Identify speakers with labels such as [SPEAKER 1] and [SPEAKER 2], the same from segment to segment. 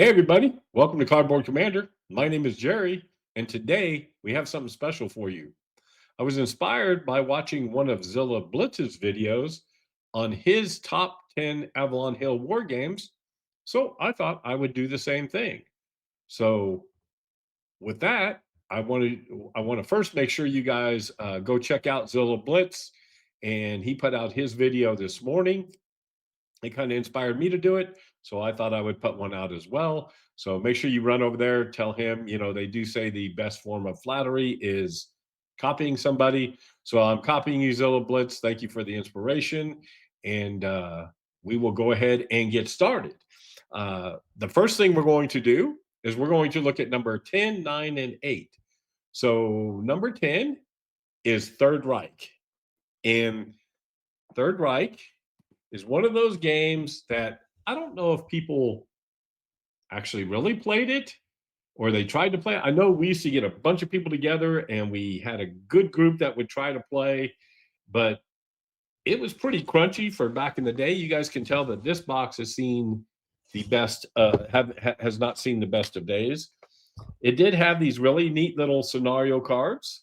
[SPEAKER 1] Hey, everybody. Welcome to Cardboard Commander. My name is Jerry, and today we have something special for you. I was inspired by watching one of Zilla Blitz's videos on his top 10 Avalon Hill war games, so I thought I would do the same thing. So, with that, I want to first make sure you guys go check out Zilla Blitz, and he put out his video this morning. It kind of inspired me to do it. So I thought I would put one out as well. So make sure you run over there, tell him, they do say the best form of flattery is copying somebody. So I'm copying you, Zilla Blitz. Thank you for the inspiration. And we will go ahead and get started. The first thing we're going to do is we're going to look at number 10, 9, and 8. So number 10 is Third Reich. And Third Reich is one of those games that I don't know if people actually really played it or they tried to play it. I know we used to get a bunch of people together and we had a good group that would try to play, but it was pretty crunchy for back in the day. You guys can tell that this box has seen the best, has not seen the best of days. It did have these really neat little scenario cards,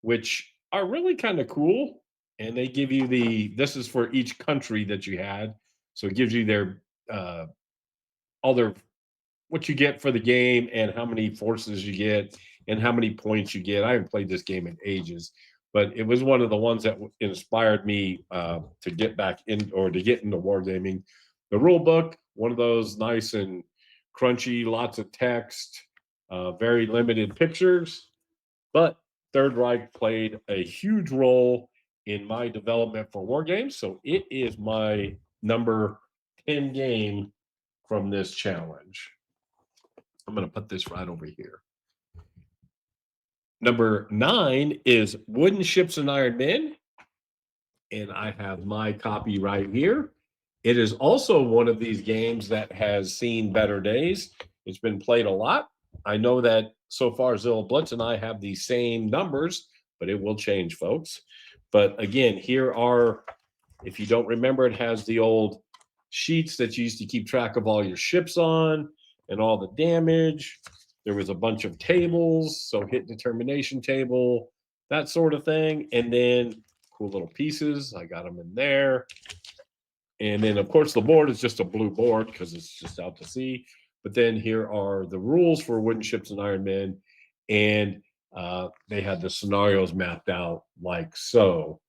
[SPEAKER 1] which are really kind of cool. And they give you this is for each country that you had. So it gives you their, all their, what you get for the game and how many forces you get and how many points you get. I haven't played this game in ages, but it was one of the ones that inspired me to get back in or to get into wargaming. The rule book, one of those nice and crunchy, lots of text, very limited pictures, but Third Reich played a huge role in my development for Wargames. So it is my number 10 game from this challenge. I'm going to put this right over here. Number 9 is Wooden Ships and Iron Men. And I have my copy right here. It is also one of these games that has seen better days. It's been played a lot. I know that so far Zilla Blitz and I have the same numbers, but it will change, folks. But again, here are, if you don't remember, it has the old sheets that you used to keep track of all your ships on and all the damage. There was a bunch of tables, so hit determination table, that sort of thing. And then cool little pieces. I got them in there. And then, of course, the board is just a blue board because it's just out to sea. But then here are the rules for Wooden Ships and Iron Men. And they had the scenarios mapped out like so.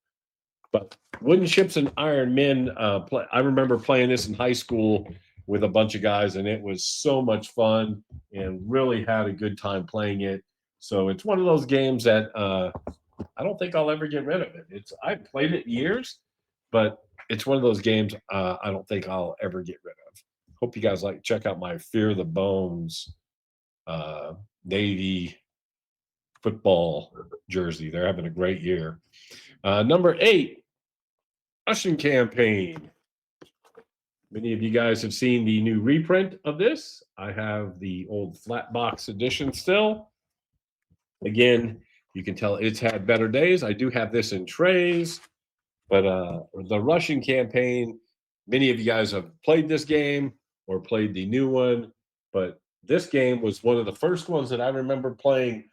[SPEAKER 1] But Wooden Ships and Iron Men, I remember playing this in high school with a bunch of guys, and it was so much fun and really had a good time playing it. So it's one of those games that I don't think I'll ever get rid of it. I've played it years, but it's one of those games I don't think I'll ever get rid of. Hope you guys check out my Fear the Bones Navy football jersey. They're having a great year. Number 8, Russian Campaign. Many of you guys have seen the new reprint of this. I have the old flat box edition still. Again, you can tell it's had better days. I do have this in trays, but the Russian Campaign, many of you guys have played this game or played the new one, but this game was one of the first ones that I remember playing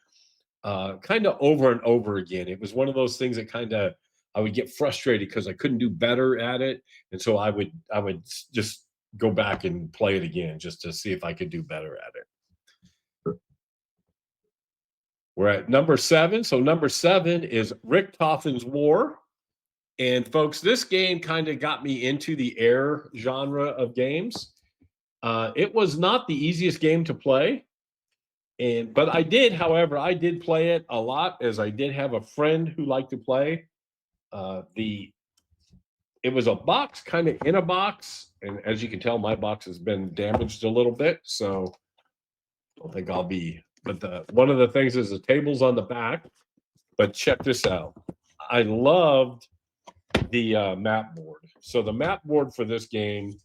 [SPEAKER 1] kind of over and over again. It was one of those things that I would get frustrated because I couldn't do better at it, and so I would just go back and play it again just to see if I could do better at it. We're at number 7. So number 7 is Richthofen's War. And folks, this game kind of got me into the air genre of games. It was not the easiest game to play. But I did play it a lot, as I did have a friend who liked to play. It was a box kind of in a box, and as you can tell, my box has been damaged a little bit, so I don't think I'll be. But one of the things is the table's on the back. But check this out. I loved the map board. So the map board for this game,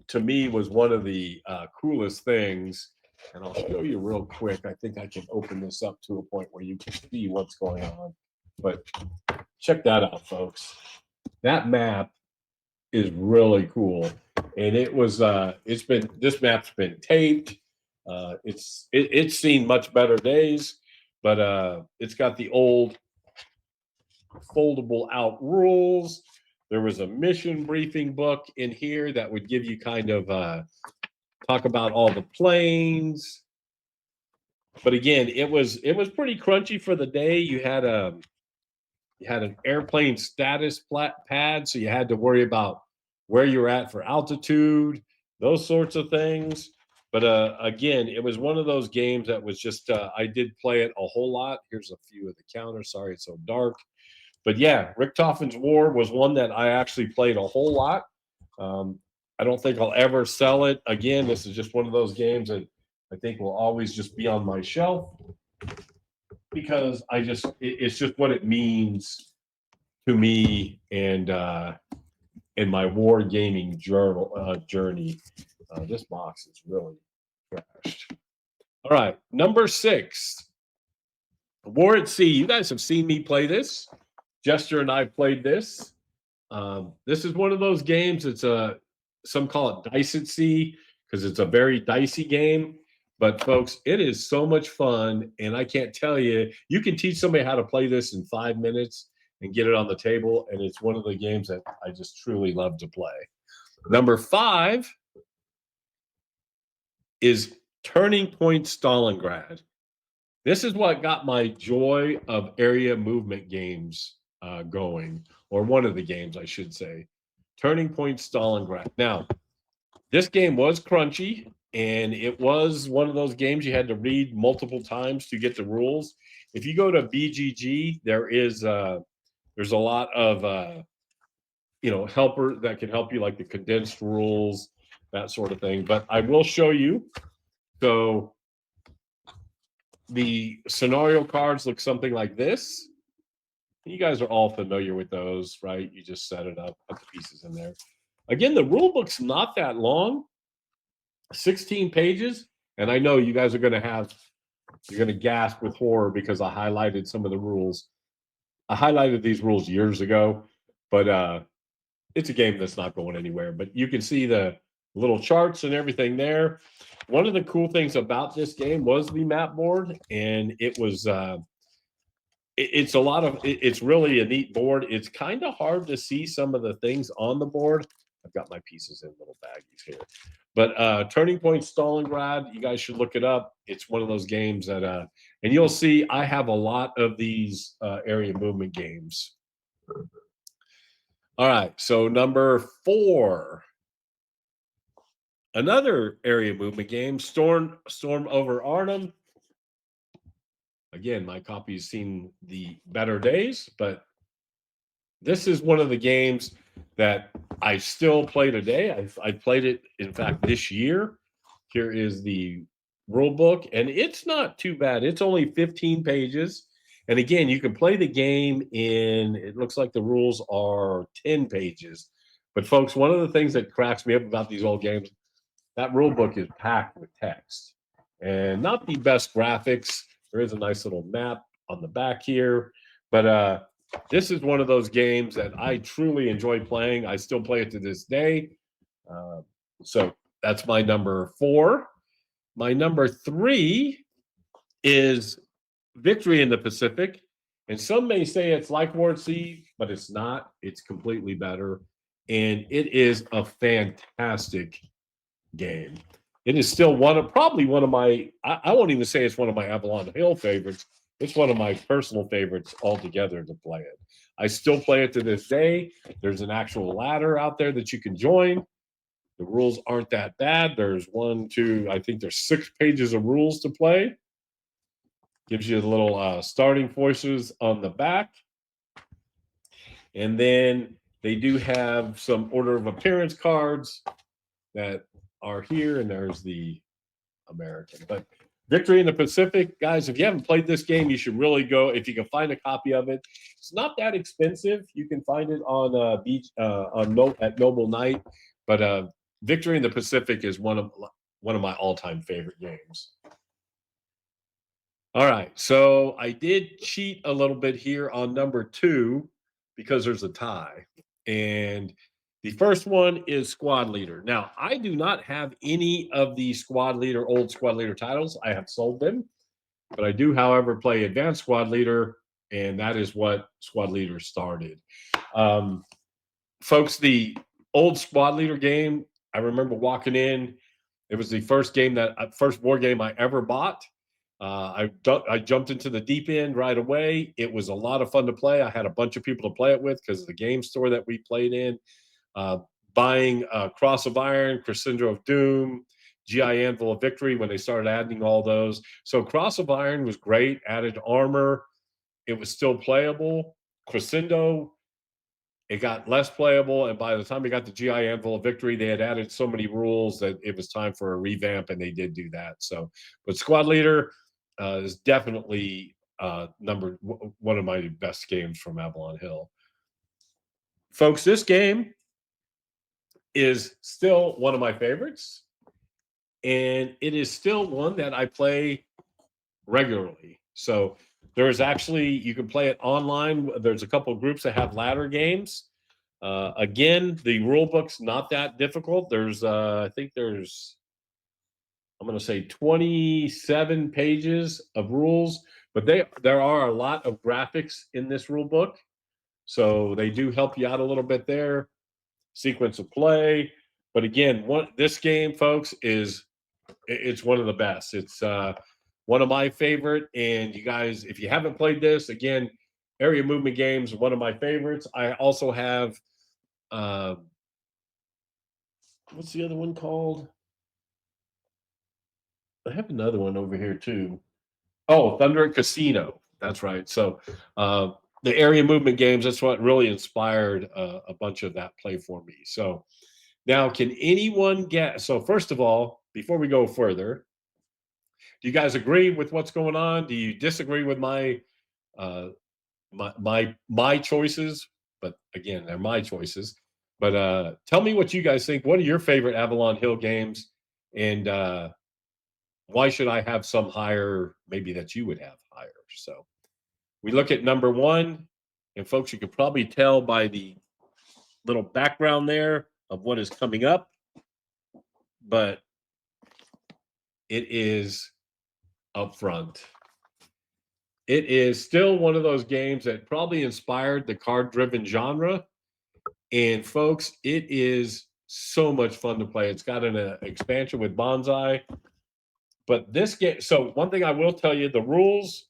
[SPEAKER 1] to me, was one of the coolest things. And I'll show you real quick. I think I can open this up to a point where you can see what's going on. But check that out, folks. That map is really cool. and it was this map's been taped. It's seen much better days, but it's got the old foldable out rules. There was a mission briefing book in here that would give you kind of talk about all the planes. But again, it was pretty crunchy for the day. You had an airplane status pad, so you had to worry about where you're at for altitude, those sorts of things. But again, it was one of those games that was just I did play it a whole lot. Here's a few of the counters. Sorry, it's so dark. But yeah, Richtofen's War was one that I actually played a whole lot. I don't think I'll ever sell it again. This is just one of those games that I think will always just be on my shelf because it's just what it means to me and my wargaming journey. This box is really trashed. All right, number 6, War at Sea. You guys have seen me play this. Jester and I played this. This is one of those games. Some call it Dice at Sea because it's a very dicey game. But folks, it is so much fun, and I can't tell you. You can teach somebody how to play this in 5 minutes and get it on the table, and it's one of the games that I just truly love to play. Number 5 is Turning Point Stalingrad. This is what got my joy of area movement games going, or one of the games, I should say. Turning Point Stalingrad. Now, this game was crunchy, and it was one of those games you had to read multiple times to get the rules. If you go to BGG, there's a lot of helper that can help you, like the condensed rules, that sort of thing. But I will show you. So the scenario cards look something like this. You guys are all familiar with those, right? You just set it up, put the pieces in there. Again, the rule book's not that long, 16 pages. And I know you guys are going to gasp with horror because I highlighted some of the rules. I highlighted these rules years ago, but it's a game that's not going anywhere. But you can see the little charts and everything there. One of the cool things about this game was the map board, and it was it's really a neat board. It's kind of hard to see some of the things on the board. I've got my pieces in little baggies here. But Turning Point Stalingrad, you guys should look it up. It's one of those games that and you'll see I have a lot of these area movement games. All right, so number 4. Another area movement game, Storm over Arnhem. Again, my copy has seen the better days, but this is one of the games that I still play today. I played it, in fact, this year. Here is the rule book, and it's not too bad. It's only 15 pages. And again, you can play the game it looks like the rules are 10 pages. But folks, one of the things that cracks me up about these old games, that rule book is packed with text and not the best graphics. There is a nice little map on the back here, but this is one of those games that I truly enjoy playing. I still play it to this day. So that's my number 4. My number 3 is Victory in the Pacific. And some may say it's like War at Sea, but it's not. It's completely better. And it is a fantastic game. It is still probably one of my, I won't even say it's one of my Avalon Hill favorites. It's one of my personal favorites altogether to play it. I still play it to this day. There's an actual ladder out there that you can join. The rules aren't that bad. There's I think there's 6 pages of rules to play. Gives you the little starting forces on the back. And then they do have some order of appearance cards that are here, and there's the American. But Victory in the Pacific, guys, if you haven't played this game, you should really go. If you can find a copy of it, it's not that expensive. You can find it on at Noble Night. But Victory in the Pacific is one of my all-time favorite games. All right, so I did cheat a little bit here on number 2 because there's a tie, and The first one is Squad Leader. Now, I do not have any of the old Squad Leader titles. I have sold them, but I do, however, play Advanced Squad Leader, and that is what Squad Leader started. Folks, the old Squad Leader game, I remember walking in. It was the first war game I ever bought. I jumped into the deep end right away. It was a lot of fun to play. I had a bunch of people to play it with because of the game store that we played in. Buying Cross of Iron, Crescendo of Doom, GI Anvil of Victory when they started adding all those. So Cross of Iron was great, added armor. It was still playable. Crescendo, it got less playable. And by the time we got the GI Anvil of Victory, they had added so many rules that it was time for a revamp, and they did do that. So, but Squad Leader is definitely one of my best games from Avalon Hill. Folks, this game is still one of my favorites, and it is still one that I play regularly. So there's actually, you can play it online. There's a couple of groups that have ladder games. Again, the rule book's not that difficult. There's I think there's, I'm going to say 27 pages of rules, but there are a lot of graphics in this rule book, so they do help you out a little bit there. Sequence of play, but again, this game, folks, it's one of the best. It's one of my favorite, and you guys, if you haven't played this, again, area movement games, one of my favorites. I also have what's the other one called? I have another one over here too. Oh, Thunder and Casino. That's right. So the area movement games, that's what really inspired a bunch of that play for me. So now, can anyone guess? So first of all, before we go further, do you guys agree with what's going on? Do you disagree with my my choices? But again, they're my choices. But tell me what you guys think. What are your favorite Avalon Hill games? And why should I have some higher, maybe that you would have higher? So we look at number one, and folks, you could probably tell by the little background there of what is coming up, but it is up front. It is still one of those games that probably inspired the card-driven genre. And folks, it is so much fun to play. It's got an expansion with Bonsai. But this game, so one thing I will tell you, the rules,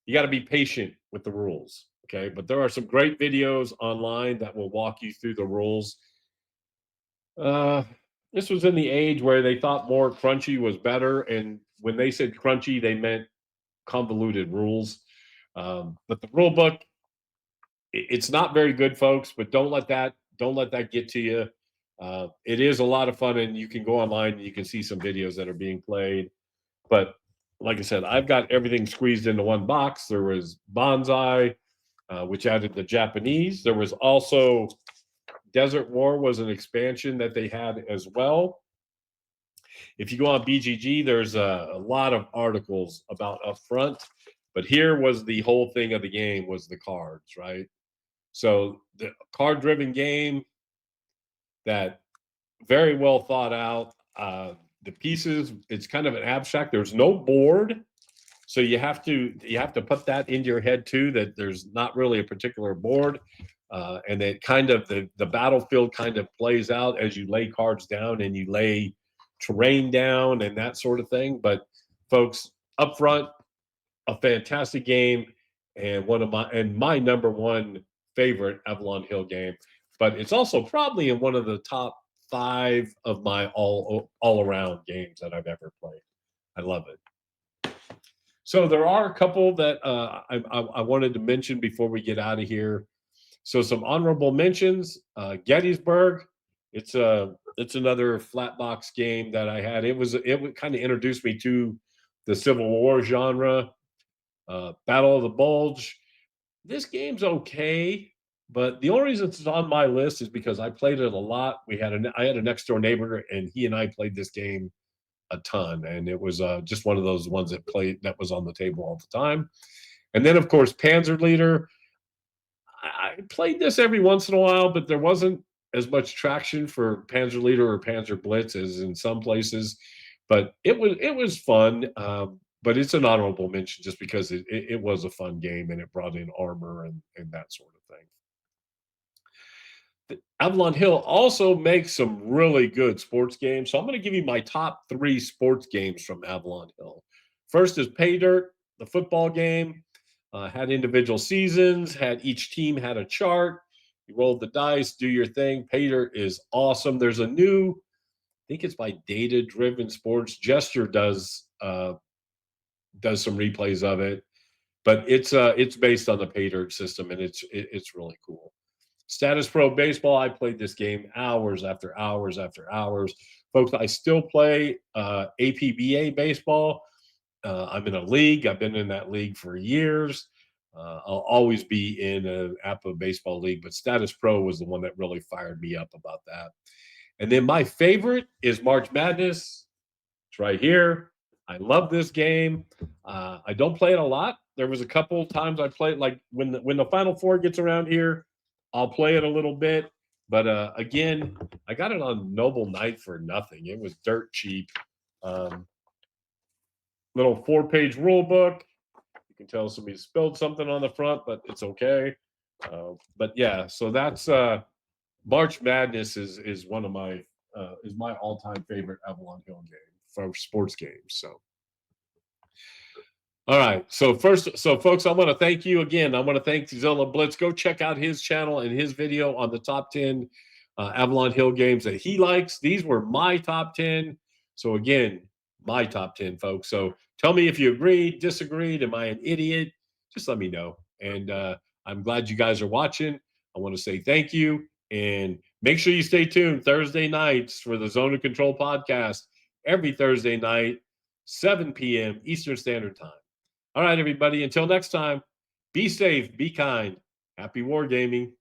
[SPEAKER 1] you got to be patient with the rules, okay? But there are some great videos online that will walk you through the rules. This was in the age where they thought more crunchy was better, and when they said crunchy, they meant convoluted rules. But the rule book, it's not very good, folks. But don't let that get to you. It is a lot of fun, and you can go online and you can see some videos that are being played. But like I said, I've got everything squeezed into one box. There was Bonsai, which added the Japanese. There was also Desert War was an expansion that they had as well. If you go on BGG, there's a lot of articles about Upfront, but here was the whole thing of the game was the cards, right? So the card-driven game that very well thought out. The pieces, it's kind of an abstract. There's no board, so you have to put that into your head too, that there's not really a particular board, and that kind of the battlefield kind of plays out as you lay cards down and you lay terrain down and that sort of thing. But folks, up front, a fantastic game, and my number one favorite Avalon Hill game. But it's also probably in one of the top 5 of my all around games that I've ever played. I love it. So there are a couple that I wanted to mention before we get out of here. So some honorable mentions. Gettysburg. It's another flat box game that I had. It would kind of introduce me to the Civil War genre. Battle of the Bulge. This game's okay, but the only reason it's on my list is because I played it a lot. I had a next door neighbor, and he and I played this game a ton, and it was just one of those ones that was on the table all the time. And then, of course, Panzer Leader. I played this every once in a while, but there wasn't as much traction for Panzer Leader or Panzer Blitz as in some places, but it was fun. But it's an honorable mention just because it was a fun game and it brought in armor and that sort of thing. Avalon Hill also makes some really good sports games. So I'm going to give you my top 3 sports games from Avalon Hill. First is Pay Dirt, the football game. Had individual seasons, had each team had a chart. You rolled the dice, do your thing. Pay Dirt is awesome. There's a new, I think it's by Data Driven Sports. Gesture does some replays of it, but it's based on the Pay Dirt system, and it's really cool. Status Pro Baseball, I played this game hours after hours after hours. Folks, I still play APBA baseball. I'm in a league. I've been in that league for years. I'll always be in an APA baseball league, but Status Pro was the one that really fired me up about that. And then my favorite is March Madness. It's right here. I love this game. I don't play it a lot. There was a couple times I played, like when the Final Four gets around here, I'll play it a little bit. But again, I got it on Noble Knight for nothing. It was dirt cheap. Little 4-page rule book. You can tell somebody spilled something on the front, but it's okay. But yeah, so that's March Madness is one of my is my all-time favorite Avalon Hill game for sports games. So all right. So folks, I want to thank you again. I want to thank Zilla Blitz. Go check out his channel and his video on the top 10 Avalon Hill games that he likes. These were my top 10. So again, my top 10, folks. So tell me if you agreed, disagreed. Am I an idiot? Just let me know. And I'm glad you guys are watching. I want to say thank you. And make sure you stay tuned Thursday nights for the Zone of Control podcast every Thursday night, 7 p.m. Eastern Standard Time. All right, everybody. Until next time, be safe, be kind. Happy wargaming.